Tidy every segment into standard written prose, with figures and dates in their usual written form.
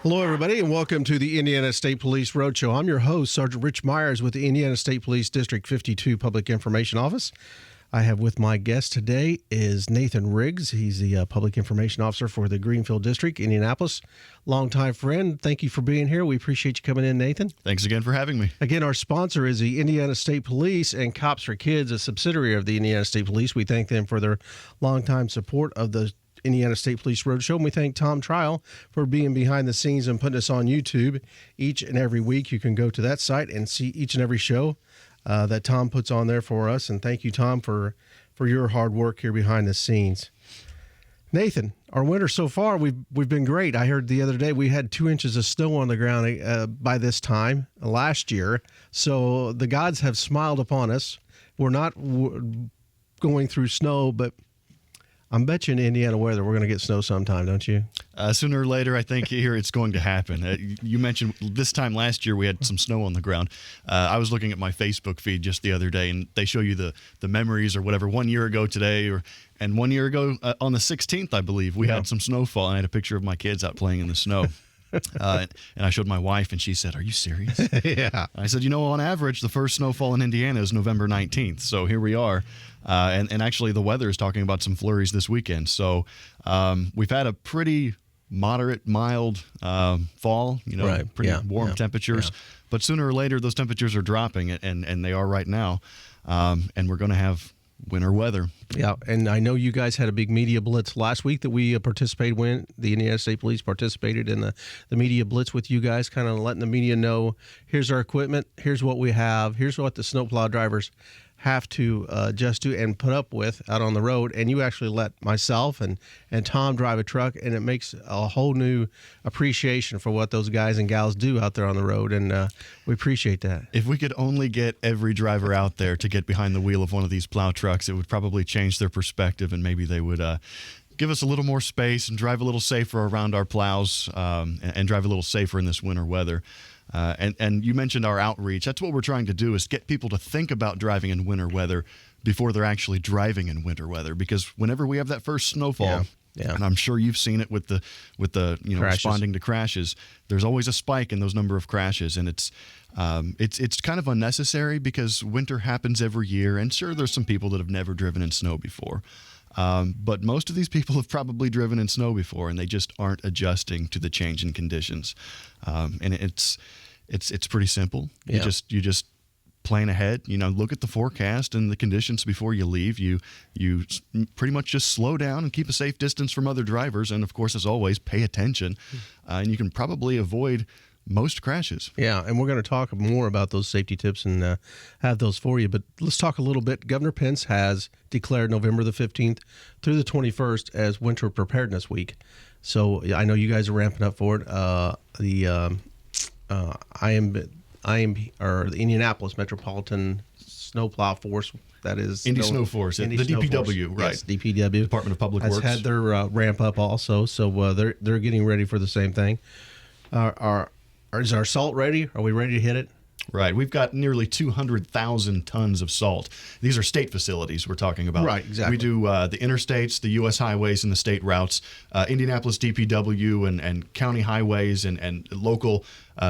Hello, everybody, and welcome to the Indiana State Police Roadshow. I'm your host, Sergeant Rich Myers with the Indiana State Police District 52 Public Information Office. I have with my guest today is Nathan Riggs. He's the Public Information Officer for the Greenfield District, Indianapolis. Longtime friend. Thank you for being here. We appreciate you coming in, Nathan. Thanks again for having me. Again, our sponsor is the Indiana State Police and Cops for Kids, a subsidiary of the Indiana State Police. We thank them for their longtime support of the Indiana State Police Roadshow, and we thank Tom Trial for being behind the scenes and putting us on YouTube each and every week. You can go to that site and see each and every show that Tom puts on there for us, and thank you, Tom, for your hard work here behind the scenes. Nathan, our winter so far, we've been great. I heard the other day we had 2 inches of snow on the ground by this time last year, so the gods have smiled upon us. We're not going through snow, but I'm bet you in Indiana weather we're going to get snow sometime, don't you? Sooner or later, I think here it's going to happen. You mentioned this time last year we had some snow on the ground. I was looking at my Facebook feed just the other day, and they show you the memories or whatever 1 year ago today, and 1 year ago on the 16th, I believe, we had some snowfall, and I had a picture of my kids out playing in the snow. And I showed my wife, and she said, "Are you serious?" Yeah. I said, on average, the first snowfall in Indiana is November 19th. So here we are. And actually, the weather is talking about some flurries this weekend. So we've had a pretty moderate, mild fall, pretty warm temperatures. Yeah. But sooner or later, those temperatures are dropping, and they are right now. And we're going to have winter weather. Yeah, and I know you guys had a big media blitz last week that we participated in. The Indiana State Police participated in the media blitz with you guys, kind of letting the media know, here's our equipment, here's what we have, here's what the snowplow drivers have to adjust to and put up with out on the road. And you actually let myself and Tom drive a truck, and it makes a whole new appreciation for what those guys and gals do out there on the road, and we appreciate that. If we could only get every driver out there to get behind the wheel of one of these plow trucks, it would probably change their perspective, and maybe they would give us a little more space and drive a little safer around our plows, and drive a little safer in this winter weather. And you mentioned our outreach. That's what we're trying to do, is get people to think about driving in winter weather before they're actually driving in winter weather. Because whenever we have that first snowfall, and I'm sure you've seen it with the responding to crashes, there's always a spike in those number of crashes, and it's kind of unnecessary because winter happens every year. And sure, there's some people that have never driven in snow before. But most of these people have probably driven in snow before, and they just aren't adjusting to the change in conditions. And it's pretty simple. You just plan ahead. Look at the forecast and the conditions before you leave. You pretty much just slow down and keep a safe distance from other drivers, and of course, as always, pay attention. And you can probably avoid most crashes. Yeah, and we're going to talk more about those safety tips and have those for you. But let's talk a little bit. Governor Pence has declared November the 15th through the 21st as Winter Preparedness Week. So I know you guys are ramping up for it. The Indianapolis Metropolitan Snowplow Force, that is Indy Snow Force, the DPW, right? Yes, DPW, Department of Public Works, has had their ramp up also. So they're getting ready for the same thing. Is our salt ready? Are we ready to hit it? Right. We've got nearly 200,000 tons of salt. These are state facilities we're talking about. Right, exactly. We do the interstates, the U.S. highways, and the state routes. Indianapolis DPW and county highways and local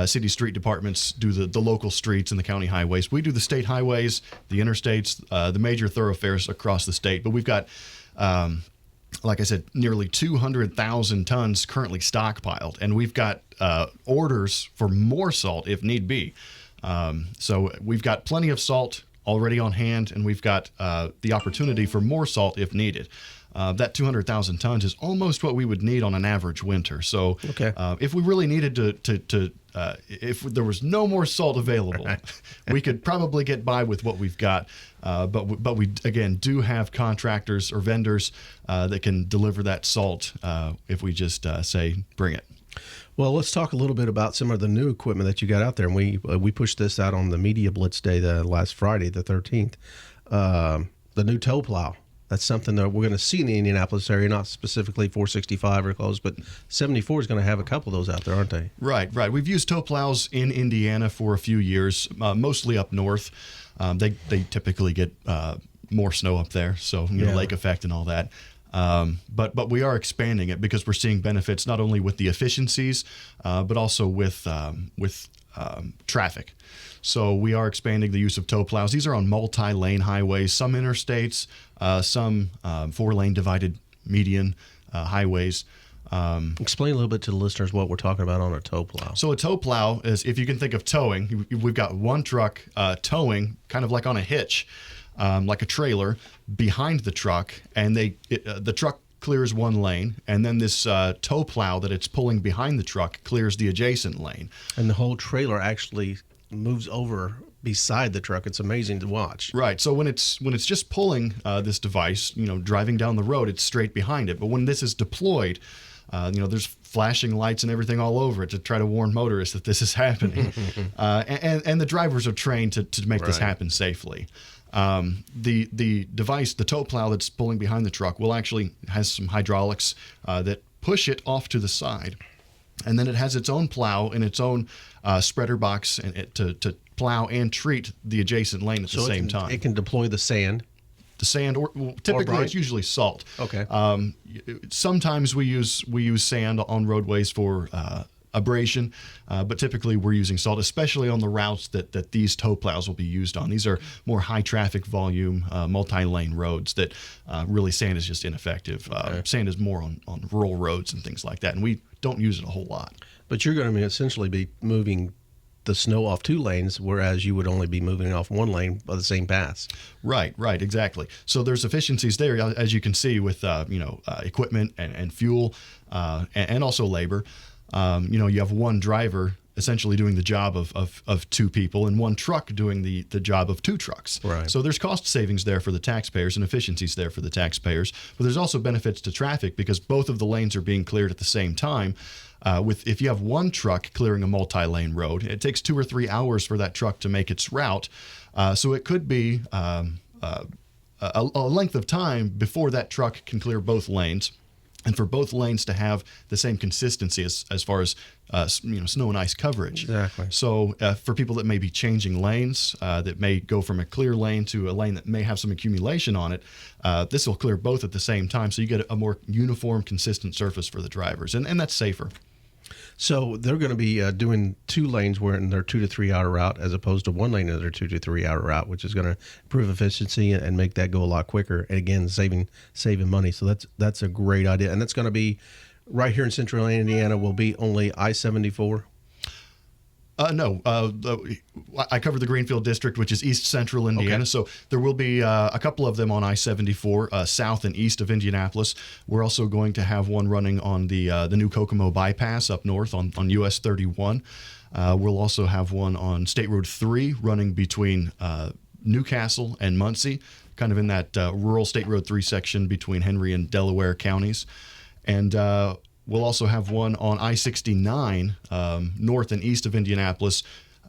city street departments do the local streets and the county highways. We do the state highways, the interstates, the major thoroughfares across the state. But we've got like I said, nearly 200,000 tons currently stockpiled, and we've got orders for more salt if need be. So we've got plenty of salt already on hand, and we've got the opportunity for more salt if needed. That 200,000 tons is almost what we would need on an average winter. So if we really needed to if there was no more salt available, we could probably get by with what we've got. But we, again, do have contractors or vendors that can deliver that salt if we just say, bring it. Well, let's talk a little bit about some of the new equipment that you got out there. And we pushed this out on the Media Blitz Day last Friday, the 13th. The new tow plow. That's something that we're going to see in the Indianapolis area, not specifically 465 or close, but 74 is going to have a couple of those out there, aren't they? Right. We've used tow plows in Indiana for a few years, mostly up north. They typically get more snow up there, so lake effect and all that. But we are expanding it because we're seeing benefits not only with the efficiencies, but also with traffic. So we are expanding the use of tow plows. These are on multi-lane highways, some interstates, some 4-lane divided median highways. Explain a little bit to the listeners what we're talking about on a tow plow. So a tow plow is, if you can think of towing, we've got one truck towing kind of like on a hitch, like a trailer behind the truck, and the truck clears one lane, and then this tow plow that it's pulling behind the truck clears the adjacent lane. And the whole trailer actually moves over beside the truck. It's amazing to watch. Right. So when it's just pulling this device, driving down the road, it's straight behind it. But when this is deployed, there's flashing lights and everything all over it to try to warn motorists that this is happening. And the drivers are trained to make this happen safely. The device, the tow plow that's pulling behind the truck, has some hydraulics that push it off to the side. And then it has its own plow and its own spreader box to plow and treat the adjacent lane at the same time. It can deploy the sand. The sand, or typically it's usually salt. Okay. Sometimes we use sand on roadways for abrasion, but typically we're using salt, especially on the routes that these tow plows will be used on. These are more high traffic volume, multi-lane roads that really sand is just ineffective. Sand is more on rural roads and things like that, and we don't use it a whole lot. But you're going to essentially be moving the snow off 2 lanes, whereas you would only be moving it off 1 lane by the same pass. Right, exactly. So there's efficiencies there, as you can see, with equipment and fuel and also labor. You have one driver essentially doing the job of 2 people, and one truck doing the job of 2 trucks. Right. So there's cost savings there for the taxpayers and efficiencies there for the taxpayers. But there's also benefits to traffic because both of the lanes are being cleared at the same time. If you have one truck clearing a multi-lane road, it takes 2 or 3 hours for that truck to make its route. So it could be a length of time before that truck can clear both lanes, and for both lanes to have the same consistency as far as snow and ice coverage. Exactly. So for people that may be changing lanes, that may go from a clear lane to a lane that may have some accumulation on it, this will clear both at the same time, so you get a more uniform, consistent surface for the drivers, and that's safer. So they're going to be doing 2 lanes where in their 2 to 3 hour route, as opposed to 1 lane in their 2 to 3 hour route, which is going to improve efficiency and make that go a lot quicker. And again, saving money. So that's a great idea, and that's going to be right here in Central Indiana. Will be only I-74. No, I cover the Greenfield District, which is East Central Indiana. Okay. So there will be a couple of them on I-74, south and east of Indianapolis. We're also going to have one running on the new Kokomo bypass up north on US 31. We'll also have one on State Road 3 running between Newcastle and Muncie, kind of in that rural State Road 3 section between Henry and Delaware counties. And we'll also have one on I-69 north and east of Indianapolis,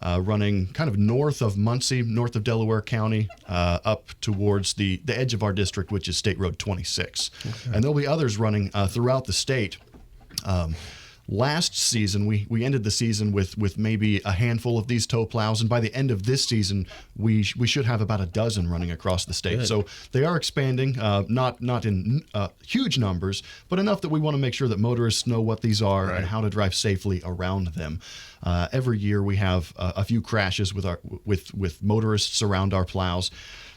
running kind of north of Muncie, north of Delaware County, up towards the edge of our district, which is State Road 26. Okay. And there'll be others running throughout the state. Last season, we ended the season with maybe a handful of these tow plows, and by the end of this season, we should have about a dozen running across the state. Good. So they are expanding, not in huge numbers, but enough that we want to make sure that motorists know what these are and how to drive safely around them. Every year, we have a few crashes with motorists around our plows.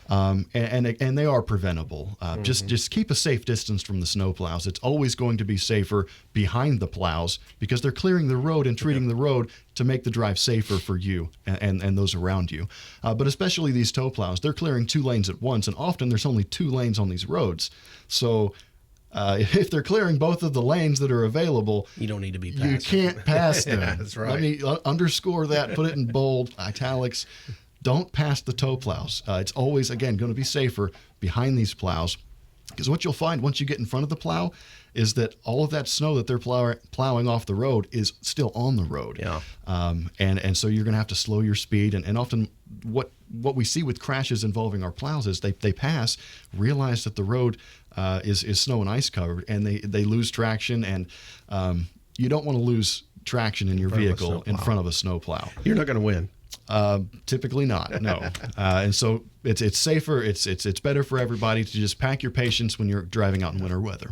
And they are preventable. Just keep a safe distance from the snow plows. It's always going to be safer behind the plows because they're clearing the road and treating the road to make the drive safer for you and those around you. But especially these tow plows, they're clearing 2 lanes at once, and often there's only 2 lanes on these roads. So if they're clearing both of the lanes that are available, you don't need to be passed. You can't pass them. That's right. Let me underscore that, put it in bold, italics. Don't pass the tow plows. It's always, again, going to be safer behind these plows, because what you'll find once you get in front of the plow is that all of that snow that they're plowing off the road is still on the road. Yeah. And so you're going to have to slow your speed. And often what we see with crashes involving our plows is they pass, realize that the road is snow and ice covered, and they lose traction. And you don't want to lose traction in your vehicle in front of a snow plow. You're not going to win. Typically not, no. And so it's safer. It's better for everybody to just pack your patience when you're driving out in winter weather.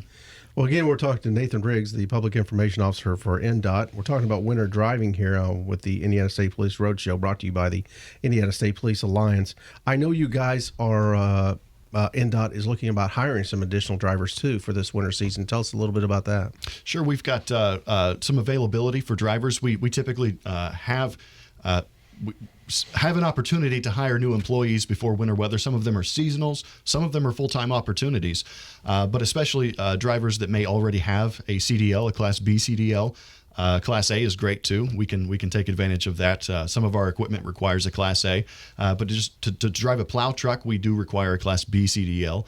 Well, again, we're talking to Nathan Riggs, the Public Information Officer for INDOT. We're talking about winter driving here with the Indiana State Police Roadshow, brought to you by the Indiana State Police Alliance. I know you guys are, INDOT is looking about hiring some additional drivers, too, for this winter season. Tell us a little bit about that. Sure. We've got some availability for drivers. We typically have an opportunity to hire new employees before winter weather. Some of them are seasonals, some of them are full-time opportunities, but especially drivers that may already have a CDL, a Class B CDL. Class A is great too. We can take advantage of that. Some of our equipment requires a Class A, but just to drive a plow truck, we do require a Class B CDL.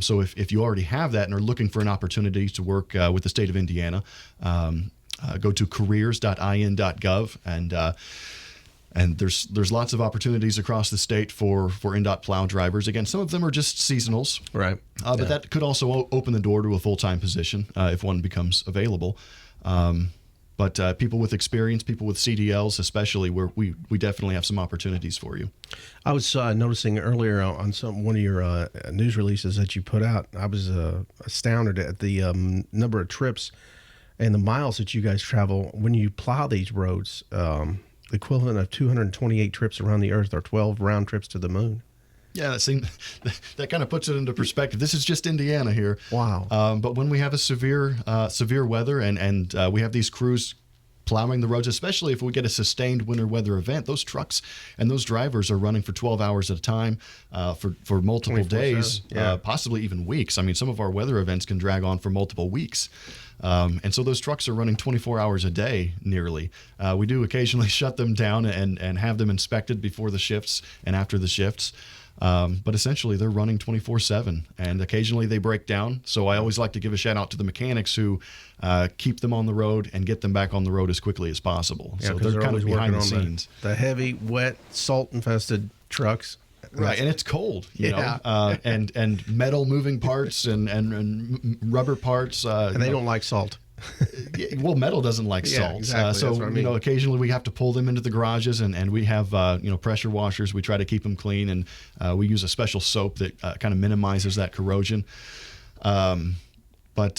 So if you already have that and are looking for an opportunity to work with the state of Indiana, go to careers.in.gov and there's lots of opportunities across the state for INDOT plow drivers. Again, some of them are just seasonals, right? But that could also open the door to a full-time position if one becomes available. But people with experience, people with CDLs especially, we definitely have some opportunities for you. I was noticing earlier on one of your news releases that you put out, I was astounded at the number of trips and the miles that you guys travel when you plow these roads. The equivalent of 228 trips around the earth or 12 round trips to the moon. Yeah, that kind of puts it into perspective. This is just Indiana here. Wow. But when we have a severe weather and we have these crews plowing the roads, especially if we get a sustained winter weather event, those trucks and those drivers are running for 12 hours at a time for multiple days, possibly even weeks. I mean, some of our weather events can drag on for multiple weeks. And so those trucks are running 24 hours a day nearly. We do occasionally shut them down and have them inspected before the shifts and after the shifts. But essentially they're running 24/7 and occasionally they break down. So I always like to give a shout out to the mechanics who keep them on the road and get them back on the road as quickly as possible. Yeah, so they're kind of behind the scenes. The heavy, wet, salt-infested trucks. Right, and it's cold, you know, and metal moving parts and rubber parts. And they don't like salt. Well, metal doesn't like salt. Exactly. So, That's what I mean. Occasionally we have to pull them into the garages and we have, pressure washers. We try to keep them clean and we use a special soap that kind of minimizes that corrosion. But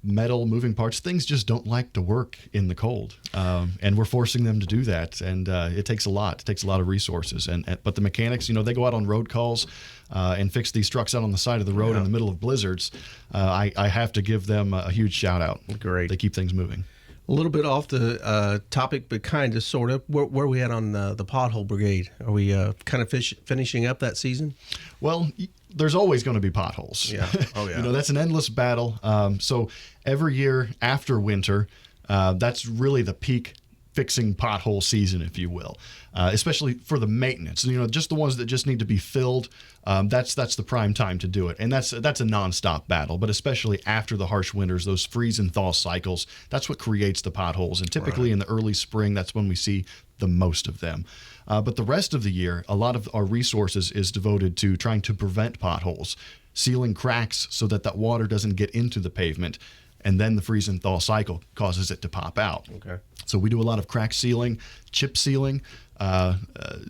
metal, moving parts, things just don't like to work in the cold. And we're forcing them to do that. And it takes a lot. It takes a lot of resources. But the mechanics, they go out on road calls and fix these trucks out on the side of the road in the middle of blizzards. I have to give them a huge shout out. Great. They keep things moving. A little bit off the topic, but kind of, sort of. Where are we at on the pothole brigade? Are we kind of finishing up that season? Well, there's always going to be potholes. Yeah. Oh, yeah. That's an endless battle. So every year after winter, that's really the peak fixing pothole season, if you will, especially for the maintenance. Just the ones that just need to be filled. That's the prime time to do it, and that's a nonstop battle. But especially after the harsh winters, those freeze and thaw cycles, that's what creates the potholes. And typically in the early spring, that's when we see the most of them. But the rest of the year, a lot of our resources is devoted to trying to prevent potholes, sealing cracks so that that water doesn't get into the pavement, and then the freeze and thaw cycle causes it to pop out. Okay. So we do a lot of crack sealing, chip sealing.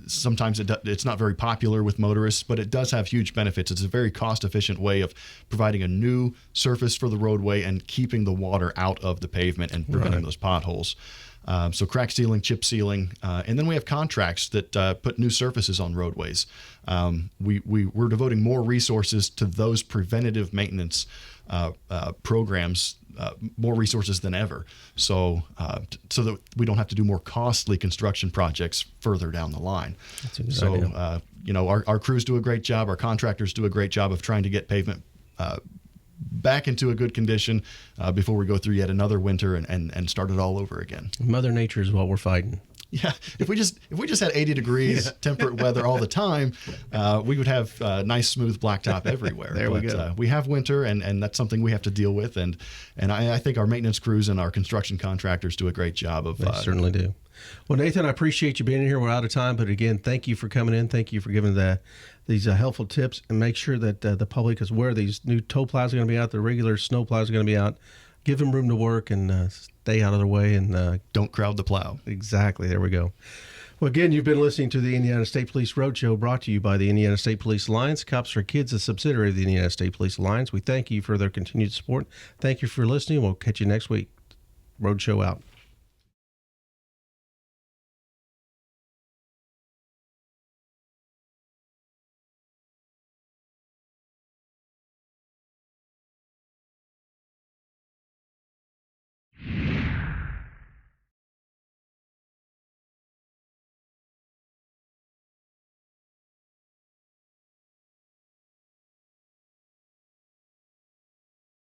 Sometimes it's not very popular with motorists, but it does have huge benefits. It's a very cost-efficient way of providing a new surface for the roadway and keeping the water out of the pavement and preventing those potholes. So crack sealing, chip sealing, and then we have contracts that put new surfaces on roadways. We're devoting more resources to those preventative maintenance programs, more resources than ever, so that we don't have to do more costly construction projects further down the line. That's a good idea. Our crews do a great job. Our contractors do a great job of trying to get pavement back into a good condition before we go through yet another winter and start it all over again. Mother Nature is what we're fighting. Yeah, if we just had 80 degrees temperate weather all the time, we would have nice smooth blacktop everywhere. There we go. We have winter, and that's something we have to deal with. And I think our maintenance crews and our construction contractors do a great job of. They certainly do. Well, Nathan, I appreciate you being here. We're out of time, but again, thank you for coming in. Thank you for giving these helpful tips, and make sure that the public is aware these new tow plows are going to be out, the regular snow plows are going to be out. Give them room to work and stay out of their way, and don't crowd the plow. Exactly. There we go. Well, again, you've been listening to the Indiana State Police Roadshow, brought to you by the Indiana State Police Alliance. Cops for Kids, a subsidiary of the Indiana State Police Alliance. We thank you for their continued support. Thank you for listening. We'll catch you next week. Roadshow out.